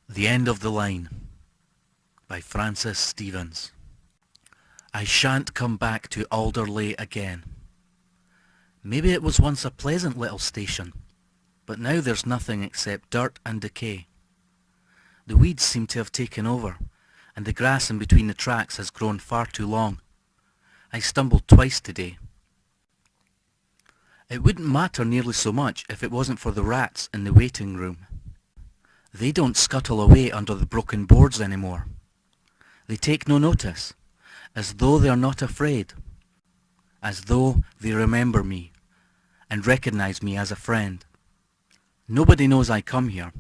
The End of the Line by Francis Stevens. I shan't come back to Alderley again. Maybe it was once a pleasant little station, but now there's nothing except dirt and decay. The weeds seem to have taken over, and the grass in between the tracks has grown far too long. I stumbled twice today. It wouldn't matter nearly so much if it wasn't for the rats in the waiting room. They don't scuttle away under the broken boards anymore. They take no notice, as though they are not afraid, as though they remember me and recognize me as a friend. Nobody knows I come here,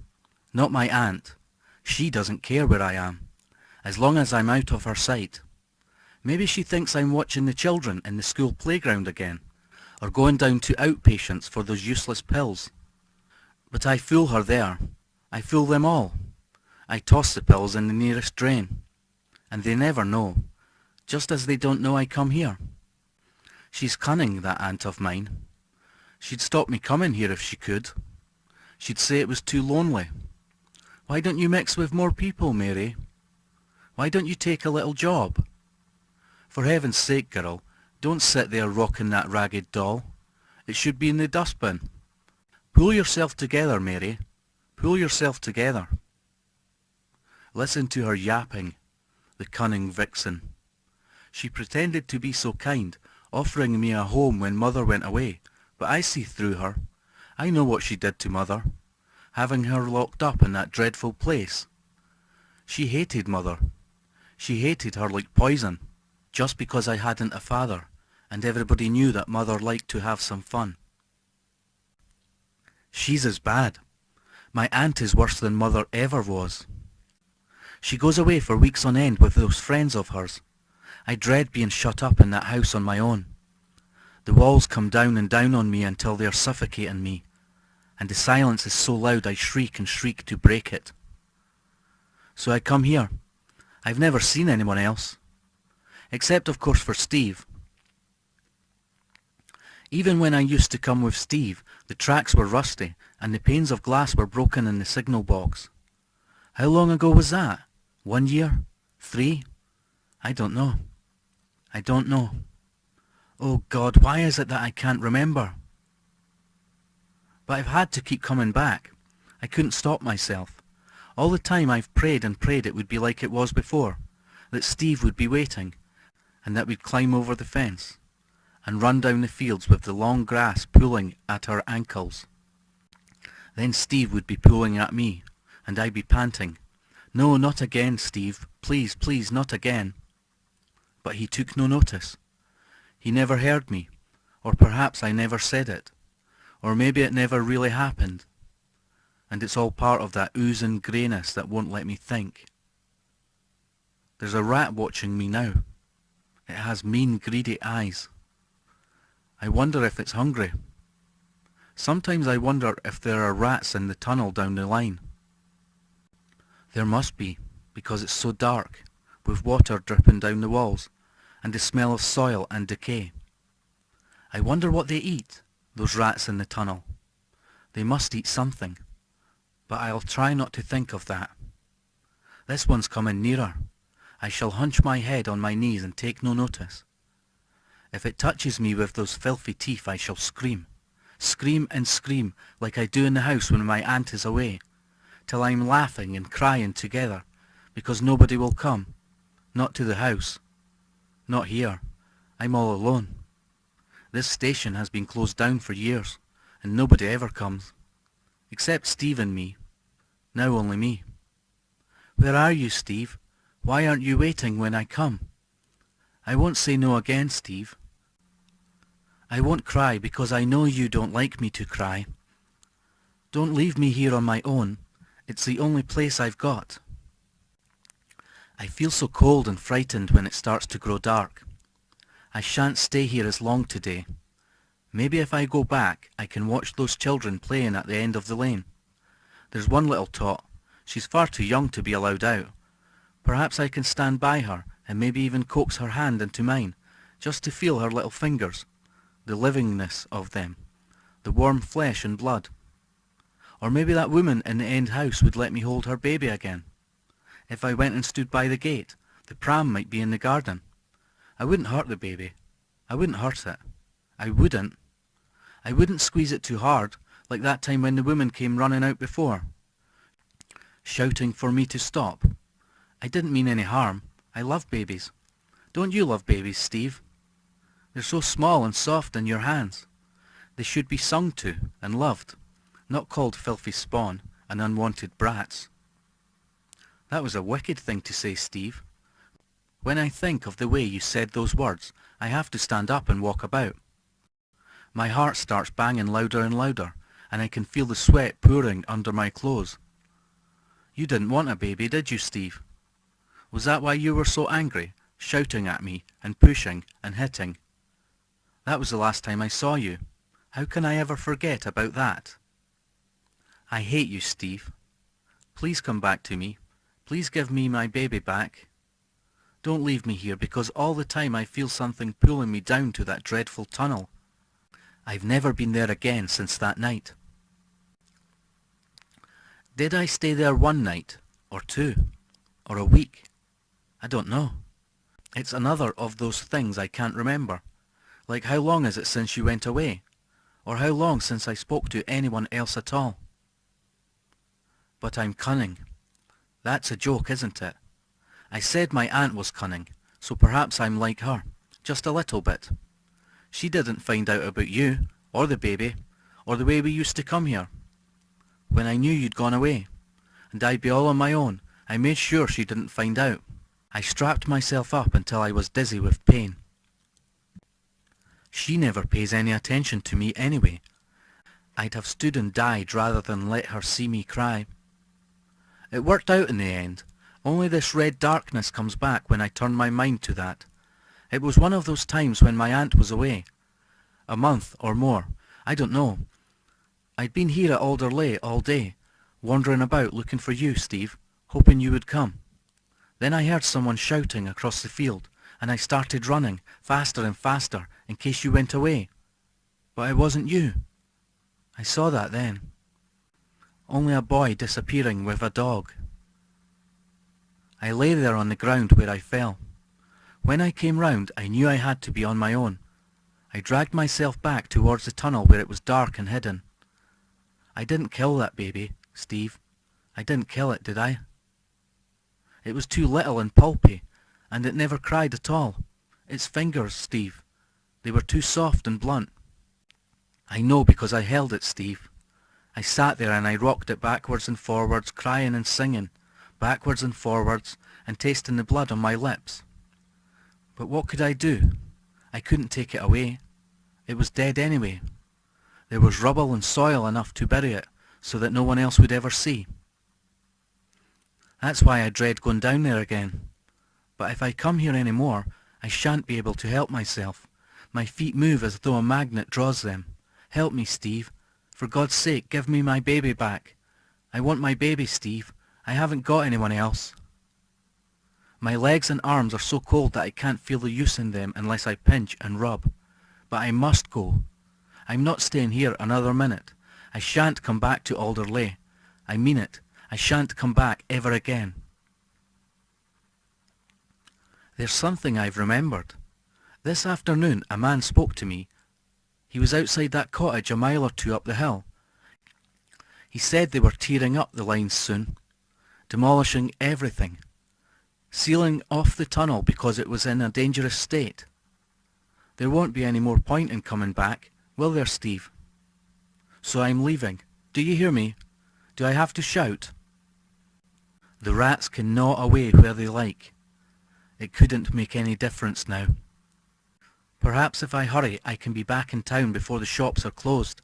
not my aunt. She doesn't care where I am, as long as I'm out of her sight. Maybe she thinks I'm watching the children in the school playground again, or going down to outpatients for those useless pills. But I fool her there. I fool them all. I toss the pills in the nearest drain, and they never know, just as they don't know I come here. She's cunning, that aunt of mine. She'd stop me coming here if she could. She'd say it was too lonely. Why don't you mix with more people, Mary? Why don't you take a little job? For heaven's sake, girl, don't sit there rocking that ragged doll. It should be in the dustbin. Pull yourself together, Mary. Pull yourself together. Listen to her yapping, the cunning vixen. She pretended to be so kind, offering me a home when Mother went away, but I see through her. I know what she did to Mother, having her locked up in that dreadful place. She hated Mother. She hated her like poison, just because I hadn't a father, and everybody knew that Mother liked to have some fun. She's as bad. My aunt is worse than Mother ever was. She goes away for weeks on end with those friends of hers. I dread being shut up in that house on my own. The walls come down and down on me until they're suffocating me, and the silence is so loud I shriek and shriek to break it. So I come here. I've never seen anyone else, except of course for Steve. Even when I used to come with Steve, the tracks were rusty and the panes of glass were broken in the signal box. How long ago was that? 1 year? 3? I don't know. I don't know. Oh God, why is it that I can't remember? But I've had to keep coming back. I couldn't stop myself. All the time I've prayed and prayed it would be like it was before, that Steve would be waiting, and that we'd climb over the fence and run down the fields with the long grass pulling at our ankles. Then Steve would be pulling at me, and I'd be panting, "No, not again, Steve. Please, please, not again." But he took no notice. He never heard me, or perhaps I never said it, or maybe it never really happened, and it's all part of that oozing greyness that won't let me think. There's a rat watching me now. It has mean, greedy eyes. I wonder if it's hungry. Sometimes I wonder if there are rats in the tunnel down the line. There must be, because it's so dark, with water dripping down the walls, and the smell of soil and decay. I wonder what they eat, those rats in the tunnel. They must eat something, but I'll try not to think of that. This one's coming nearer. I shall hunch my head on my knees and take no notice. If it touches me with those filthy teeth, I shall scream. Scream and scream like I do in the house when my aunt is away, till I'm laughing and crying together, because nobody will come. Not to the house. Not here. I'm all alone. This station has been closed down for years, and nobody ever comes. Except Steve and me. Now only me. Where are you, Steve? Why aren't you waiting when I come? I won't say no again, Steve. I won't cry because I know you don't like me to cry. Don't leave me here on my own. It's the only place I've got. I feel so cold and frightened when it starts to grow dark. I shan't stay here as long today. Maybe if I go back, I can watch those children playing at the end of the lane. There's one little tot. She's far too young to be allowed out. Perhaps I can stand by her and maybe even coax her hand into mine, just to feel her little fingers, the livingness of them, the warm flesh and blood. Or maybe that woman in the end house would let me hold her baby again. If I went and stood by the gate, the pram might be in the garden. I wouldn't hurt the baby. I wouldn't hurt it. I wouldn't. I wouldn't squeeze it too hard, like that time when the woman came running out before, shouting for me to stop. I didn't mean any harm. I love babies. Don't you love babies, Steve? They're so small and soft in your hands. They should be sung to and loved, not called filthy spawn and unwanted brats. That was a wicked thing to say, Steve. When I think of the way you said those words, I have to stand up and walk about. My heart starts banging louder and louder, and I can feel the sweat pouring under my clothes. You didn't want a baby, did you, Steve? Was that why you were so angry, shouting at me and pushing and hitting? That was the last time I saw you. How can I ever forget about that? I hate you, Steve. Please come back to me. Please give me my baby back. Don't leave me here, because all the time I feel something pulling me down to that dreadful tunnel. I've never been there again since that night. Did I stay there one night, or two, or a week? I don't know. It's another of those things I can't remember. Like how long is it since you went away? Or how long since I spoke to anyone else at all? But I'm cunning. That's a joke, isn't it? I said my aunt was cunning, so perhaps I'm like her, just a little bit. She didn't find out about you, or the baby, or the way we used to come here. When I knew you'd gone away, and I'd be all on my own, I made sure she didn't find out. I strapped myself up until I was dizzy with pain. She never pays any attention to me anyway. I'd have stood and died rather than let her see me cry. It worked out in the end. Only this red darkness comes back when I turn my mind to that. It was one of those times when my aunt was away. A month or more. I don't know. I'd been here at Alderley all day, wandering about looking for you, Steve, hoping you would come. Then I heard someone shouting across the field, and I started running, faster and faster, in case you went away. But it wasn't you. I saw that then. Only a boy disappearing with a dog. I lay there on the ground where I fell. When I came round, I knew I had to be on my own. I dragged myself back towards the tunnel where it was dark and hidden. I didn't kill that baby, Steve. I didn't kill it, did I? It was too little and pulpy, and it never cried at all. Its fingers, Steve, they were too soft and blunt. I know because I held it, Steve. I sat there and I rocked it backwards and forwards, crying and singing, backwards and forwards, and tasting the blood on my lips. But what could I do? I couldn't take it away. It was dead anyway. There was rubble and soil enough to bury it, so that no one else would ever see. That's why I dread going down there again. But if I come here any more, I shan't be able to help myself. My feet move as though a magnet draws them. Help me, Steve. For God's sake, give me my baby back. I want my baby, Steve. I haven't got anyone else. My legs and arms are so cold that I can't feel the use in them unless I pinch and rub. But I must go. I'm not staying here another minute. I shan't come back to Alderley. I mean it. I shan't come back ever again. There's something I've remembered. This afternoon a man spoke to me. He was outside that cottage a mile or two up the hill. He said they were tearing up the lines soon, demolishing everything, sealing off the tunnel because it was in a dangerous state. There won't be any more point in coming back, will there, Steve? So I'm leaving. Do you hear me? Do I have to shout? The rats can gnaw away where they like. It couldn't make any difference now. Perhaps if I hurry I can be back in town before the shops are closed.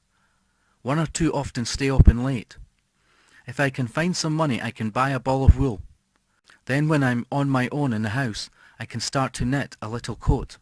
One or two often stay open late. If I can find some money I can buy a ball of wool. Then when I'm on my own in the house I can start to knit a little coat.